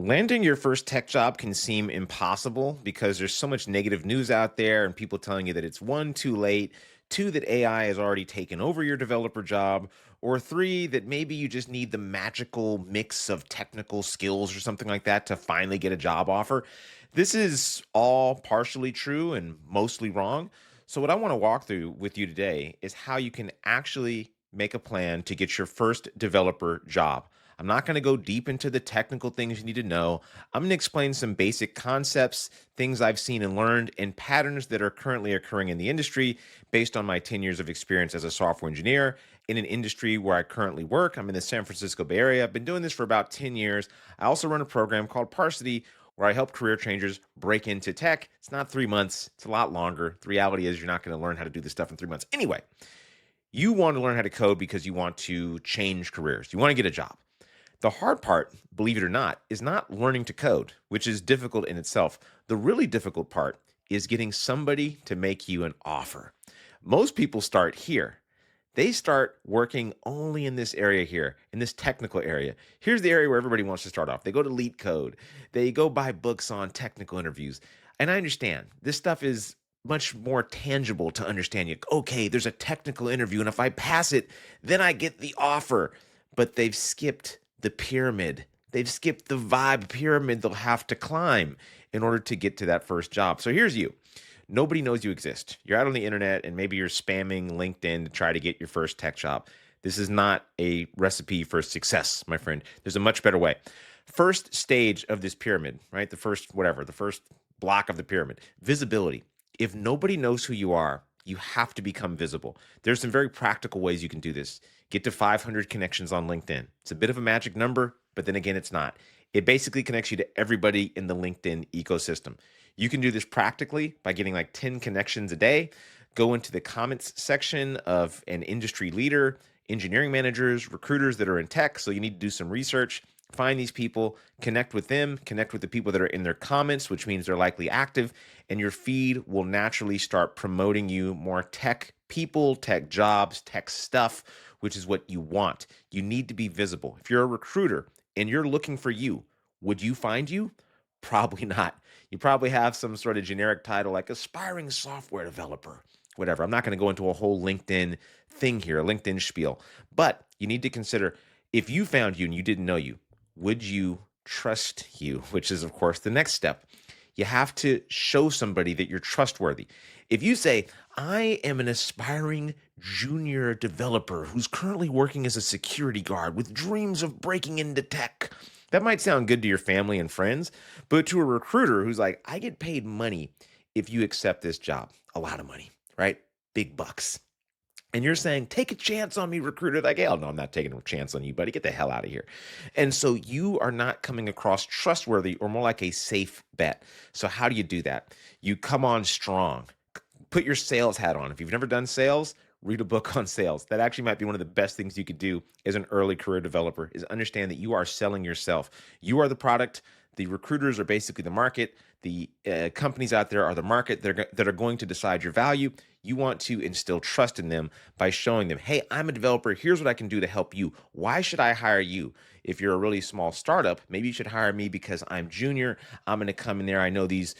Landing your first tech job can seem impossible because there's so much negative news out there and people telling you that it's one, too late, two, that AI has already taken over your developer job, or three, that maybe you just need the magical mix of technical skills or something like that to finally get a job offer. This is all partially true and mostly wrong. So, what I want to walk through with you today is how you can actually make a plan to get your first developer job. I'm not going to go deep into the technical things you need to know. I'm going to explain some basic concepts, things I've seen and learned, and patterns that are currently occurring in the industry based on my 10 years of experience as a software engineer in an industry where I currently work. I'm in the San Francisco Bay Area. I've been doing this for about 10 years. I also run a program called Parsity where I help career changers break into tech. It's not 3 months, it's a lot longer. The reality is, you're not going to learn how to do this stuff in 3 months. Anyway, you want to learn how to code because you want to change careers, you want to get a job. The hard part, believe it or not, is not learning to code, which is difficult in itself. The really difficult part is getting somebody to make you an offer. Most people start here. They start working only in this area here, in this technical area. Here's the area where everybody wants to start off. They go to Leet Code. They go buy books on technical interviews. And I understand this stuff is much more tangible to understand. You, okay, there's a technical interview, and if I pass it, then I get the offer. But they've skipped the pyramid. They've skipped the vibe pyramid they'll have to climb in order to get to that first job. So here's you. Nobody knows you exist. You're out on the internet and maybe you're spamming LinkedIn to try to get your first tech job. This is not a recipe for success, my friend. There's a much better way. First stage of this pyramid, right? The first block of the pyramid, visibility. If nobody knows who you are, you have to become visible. There's some very practical ways you can do this. Get to 500 connections on LinkedIn. It's a bit of a magic number, but then again, it's not. It basically connects you to everybody in the LinkedIn ecosystem. You can do this practically by getting like 10 connections a day. Go into the comments section of an industry leader, engineering managers, recruiters that are in tech. So you need to do some research, find these people, connect with them, connect with the people that are in their comments, which means they're likely active, and your feed will naturally start promoting you more tech people, tech jobs, tech stuff, which is what you want. You need to be visible. If you're a recruiter and you're looking for you, would you find you? Probably not. You probably have some sort of generic title like aspiring software developer, whatever. I'm not going to go into a whole LinkedIn thing here, a LinkedIn spiel, but you need to consider, if you found you and you didn't know you, would you trust you? Which is, of course, the next step. You have to show somebody that you're trustworthy. If you say, I am an aspiring junior developer who's currently working as a security guard with dreams of breaking into tech, that might sound good to your family and friends, but to a recruiter who's like, I get paid money if you accept this job, a lot of money, right? Big bucks. And you're saying, take a chance on me, recruiter. Like, hell no, I'm not taking a chance on you, buddy. Get the hell out of here. And so you are not coming across trustworthy, or more like a safe bet. So how do you do that? You come on strong. Put your sales hat on. If you've never done sales, read a book on sales. That actually might be one of the best things you could do as an early career developer, is understand that you are selling yourself. You are the product. The recruiters are basically the market. The companies out there are the market that are going to decide your value. You want to instill trust in them by showing them, hey, I'm a developer. Here's what I can do to help you. Why should I hire you? If you're a really small startup, maybe you should hire me because I'm junior. I'm going to come in there. I know these,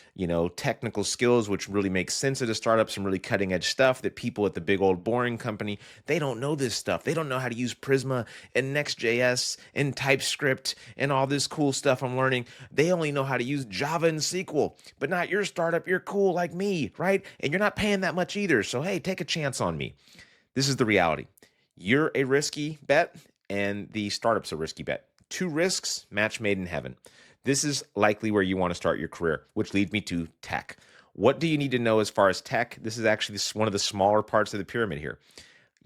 technical skills, which really make sense at a startup, some really cutting edge stuff that people at the big old boring company, they don't know this stuff. They don't know how to use Prisma and Next.js and TypeScript and all this cool stuff I'm learning. They only know how to use Java and SQL, but not your startup. You're cool like me, right? And you're not paying that much either. So, hey, take a chance on me. This is the reality. You're a risky bet, and the startup's a risky bet. Two risks, match made in heaven. This is likely where you want to start your career, which leads me to tech. What do you need to know as far as tech? This is actually one of the smaller parts of the pyramid here.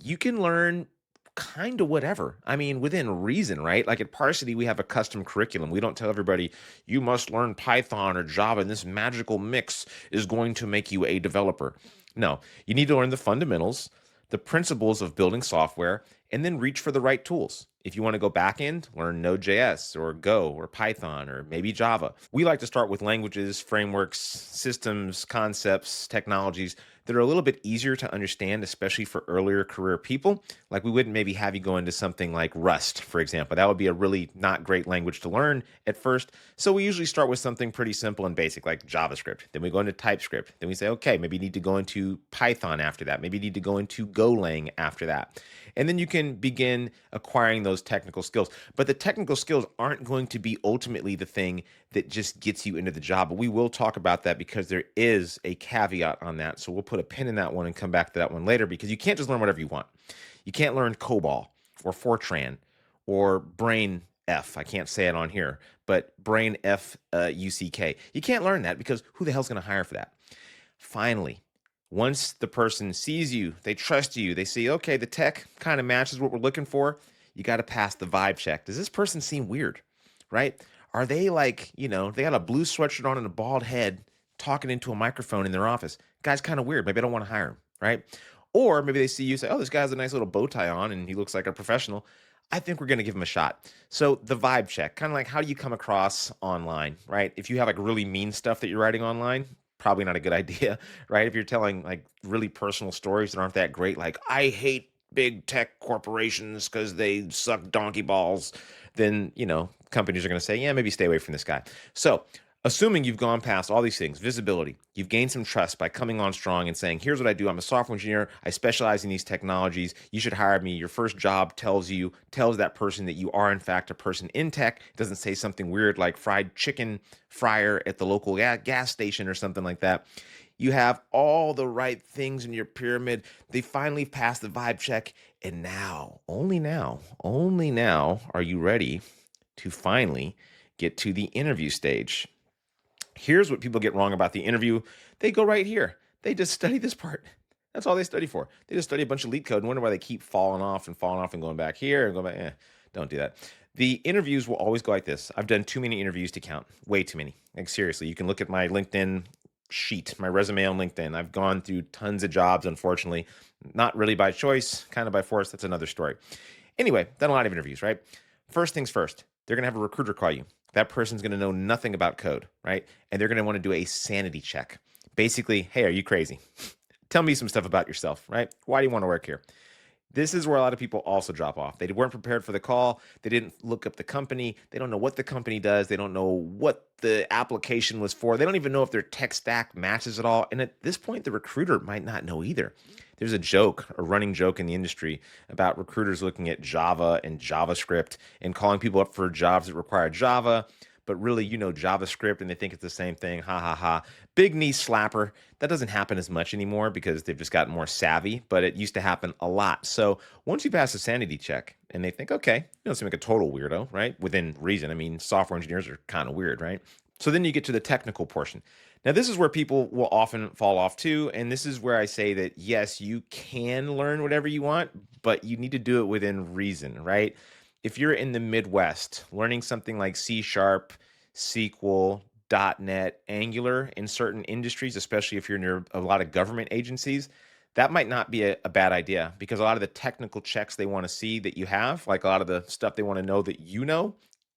You can learn kind of whatever. I mean, within reason, right? Like at Parsity, we have a custom curriculum. We don't tell everybody, you must learn Python or Java, and this magical mix is going to make you a developer. No, you need to learn the fundamentals, the principles of building software, and then reach for the right tools. If you want to go back end, learn Node.js or Go or Python or maybe Java. We like to start with languages, frameworks, systems, concepts, technologies that are a little bit easier to understand, especially for earlier career people. Like we wouldn't maybe have you go into something like Rust, for example. That would be a really not great language to learn at first. So we usually start with something pretty simple and basic like JavaScript. Then we go into TypeScript. Then we say, okay, maybe you need to go into Python after that. Maybe you need to go into Golang after that. And then you can begin acquiring those technical skills. But the technical skills aren't going to be ultimately the thing that just gets you into the job. But we will talk about that because there is a caveat on that. So we'll put a pin in that one and come back to that one later because you can't just learn whatever you want. You can't learn COBOL or Fortran or Brain F. I can't say it on here, but Brain F UCK. You can't learn that because who the hell's going to hire for that? Finally, once the person sees you, they trust you, they see, okay, the tech kind of matches what we're looking for, you got to pass the vibe check. Does this person seem weird, right? Are they like, they got a blue sweatshirt on and a bald head talking into a microphone in their office? Guy's kind of weird. Maybe I don't want to hire him, right? Or maybe they see you say, oh, this guy has a nice little bow tie on and he looks like a professional. I think we're going to give him a shot. So the vibe check, kind of like how do you come across online, right? If you have like really mean stuff that you're writing online, probably not a good idea, right? If you're telling like really personal stories that aren't that great, like I hate big tech corporations because they suck donkey balls, then, companies are going to say, yeah, maybe stay away from this guy. So assuming you've gone past all these things, visibility, you've gained some trust by coming on strong and saying, here's what I do. I'm a software engineer. I specialize in these technologies. You should hire me. Your first job tells that person that you are in fact a person in tech. It doesn't say something weird like fried chicken fryer at the local gas station or something like that. You have all the right things in your pyramid. They finally pass the vibe check. And now, only now are you ready to finally get to the interview stage. Here's what people get wrong about the interview. They go right here. They just study this part. That's all they study for. They just study a bunch of leet code and wonder why they keep falling off and going back here and going back. Don't do that. The interviews will always go like this. I've done too many interviews to count. Way too many. Like seriously, you can look at my LinkedIn sheet, my resume on LinkedIn. I've gone through tons of jobs, unfortunately. Not really by choice, kind of by force. That's another story. Anyway, done a lot of interviews, right? First things first, they're going to have a recruiter call you. That person's going to know nothing about code, right? And they're going to want to do a sanity check. Basically, hey, are you crazy? Tell me some stuff about yourself, right? Why do you want to work here? This is where a lot of people also drop off. They weren't prepared for the call. They didn't look up the company. They don't know what the company does. They don't know what the application was for. They don't even know if their tech stack matches at all. And at this point, the recruiter might not know either. There's a running joke in the industry about recruiters looking at Java and JavaScript and calling people up for jobs that require Java, but really, JavaScript and they think it's the same thing. Ha ha ha. Big knee slapper. That doesn't happen as much anymore because they've just gotten more savvy, but it used to happen a lot. So once you pass a sanity check and they think, okay, you don't seem like a total weirdo, right? Within reason. I mean, software engineers are kind of weird, right? So then you get to the technical portion. Now, this is where people will often fall off too. And this is where I say that, yes, you can learn whatever you want, but you need to do it within reason, right? If you're in the Midwest, learning something like C Sharp, SQL, .NET, Angular in certain industries, especially if you're near a lot of government agencies, that might not be a bad idea because a lot of the technical checks they want to see that you have, like a lot of the stuff they want to know that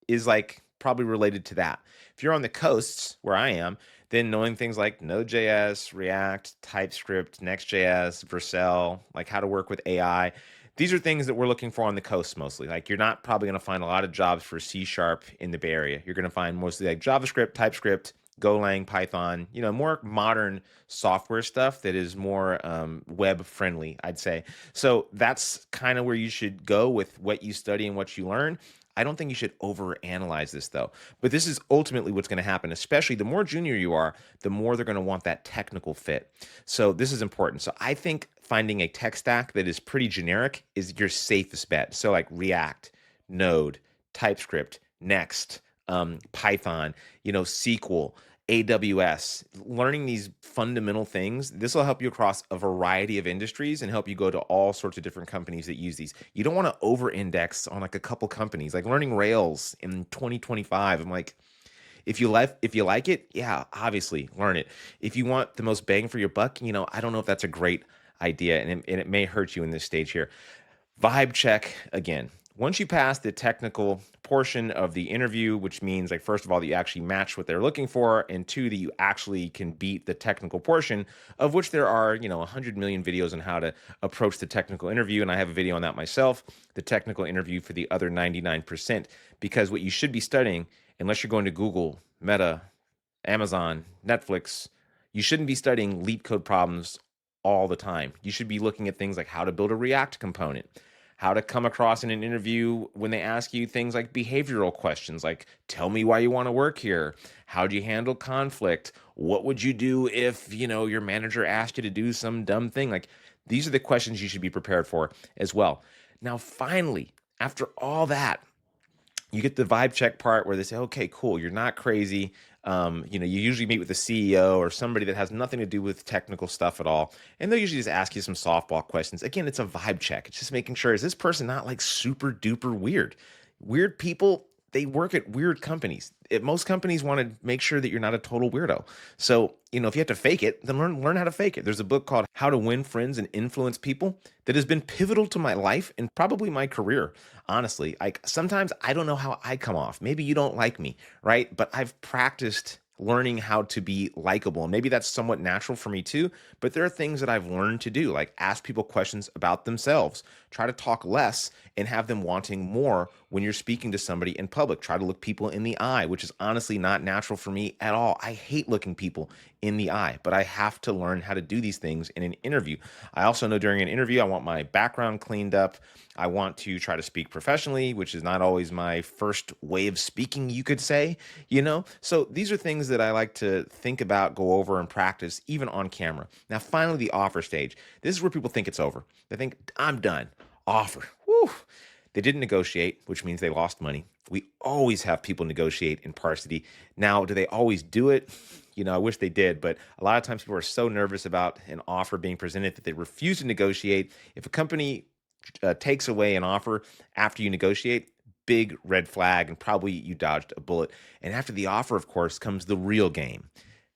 is like probably related to that. If you're on the coasts where I am, then knowing things like Node.js, React, TypeScript, Next.js, Vercel, like how to work with AI, these are things that we're looking for on the coast mostly. Like you're not probably going to find a lot of jobs for C# in the Bay Area. You're going to find mostly like JavaScript, TypeScript, Golang, Python, more modern software stuff that is more web friendly, I'd say. So that's kind of where you should go with what you study and what you learn. I don't think you should overanalyze this though. But this is ultimately what's going to happen, especially the more junior you are, the more they're going to want that technical fit. So this is important. So I think finding a tech stack that is pretty generic is your safest bet. So like React, Node, TypeScript, Next, Python, SQL, AWS, learning these fundamental things, this will help you across a variety of industries and help you go to all sorts of different companies that use these. You don't want to over-index on like a couple companies, like learning Rails in 2025. I'm like, if you like it, yeah, obviously learn it. If you want the most bang for your buck, I don't know if that's a great idea, and it may hurt you in this stage here. Vibe check again. Once you pass the technical portion of the interview, which means, like, first of all, that you actually match what they're looking for, and two, that you actually can beat the technical portion, of which there are, 100 million videos on how to approach the technical interview. And I have a video on that myself, the technical interview for the other 99%. Because what you should be studying, unless you're going to Google, Meta, Amazon, Netflix, you shouldn't be studying leak code problems all the time. You should be looking at things like how to build a React component, how to come across in an interview when they ask you things like behavioral questions, like tell me why you want to work here, how do you handle conflict, what would you do if, your manager asked you to do some dumb thing. Like, these are the questions you should be prepared for as well. Now, finally, after all that, you get the vibe check part where they say, okay, cool, you're not crazy. You usually meet with the CEO or somebody that has nothing to do with technical stuff at all. And they'll usually just ask you some softball questions. Again, it's a vibe check. It's just making sure, is this person not like super duper weird? Weird people, they work at weird companies. Most companies want to make sure that you're not a total weirdo. So, if you have to fake it, then learn how to fake it. There's a book called How to Win Friends and Influence People that has been pivotal to my life and probably my career. Honestly, like, sometimes I don't know how I come off. Maybe you don't like me, right? But I've practiced learning how to be likable. And maybe that's somewhat natural for me too. But there are things that I've learned to do, like ask people questions about themselves, try to talk less and have them wanting more when you're speaking to somebody in public. Try to look people in the eye, which is honestly not natural for me at all. I hate looking people in the eye, but I have to learn how to do these things in an interview. I also know during an interview, I want my background cleaned up. I want to try to speak professionally, which is not always my first way of speaking, you could say, So these are things that I like to think about, go over, and practice even on camera. Now, finally, the offer stage. This is where people think it's over. They think, I'm done. Offer. Woo. They didn't negotiate, which means they lost money. We always have people negotiate in Parsity. Now, do they always do it? I wish they did, but a lot of times people are so nervous about an offer being presented that they refuse to negotiate. If a company takes away an offer after you negotiate, big red flag, and probably you dodged a bullet. And after the offer, of course, comes the real game.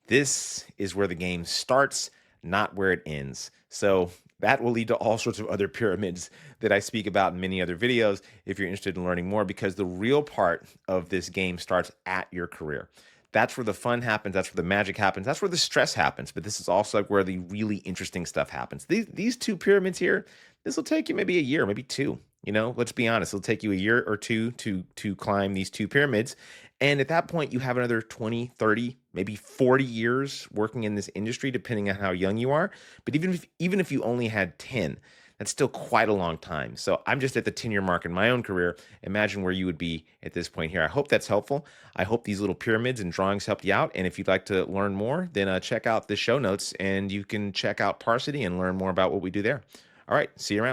This is where the game starts, not where it ends. So that will lead to all sorts of other pyramids that I speak about in many other videos if you're interested in learning more, because the real part of this game starts at your career. That's where the fun happens. That's where the magic happens. That's where the stress happens. But this is also where the really interesting stuff happens. These two pyramids here, this will take you maybe a year, maybe two. Let's be honest. It'll take you a year or two to climb these two pyramids. And at that point, you have another 20, 30, maybe 40 years working in this industry, depending on how young you are. But even if you only had 10, that's still quite a long time. So I'm just at the 10-year mark in my own career. Imagine where you would be at this point here. I hope that's helpful. I hope these little pyramids and drawings helped you out. And if you'd like to learn more, then check out the show notes and you can check out Parsity and learn more about what we do there. All right, see you around.